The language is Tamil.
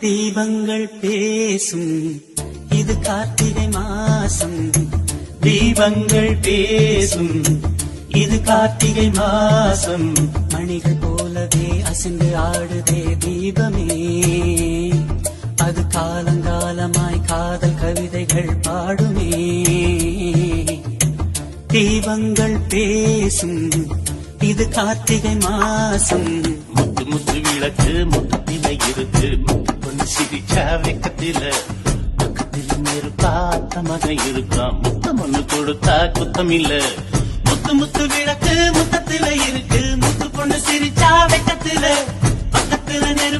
தீபங்கள் பேசும் இது கார்த்திகை மாசம். தீபங்கள் பேசும் இது கார்த்திகை மாசம். மணிகள் போலவே அசைந்து ஆடுதே தீபமே, அது காலங்காலமாய் காதல் கவிதைகள் பாடுமே. தீபங்கள் பேசும் இது கார்த்திகை மாசம். முத்து முத்து விளக்கு முத்தத்தில இருக்கு, முத்து பொண்ணு சிரிச்சா வெக்கத்தில பக்கத்தில் நெருப்பா அத்த மகன் இருக்கான். முத்தம் ஒண்ணு கொடுத்தா குத்தம் இல்ல. முத்து முத்து விளக்கு முத்தத்தில இருக்கு, முத்து பொண்ணு சிரிச்சா வெக்கத்தில பக்கத்துல நெருப்பா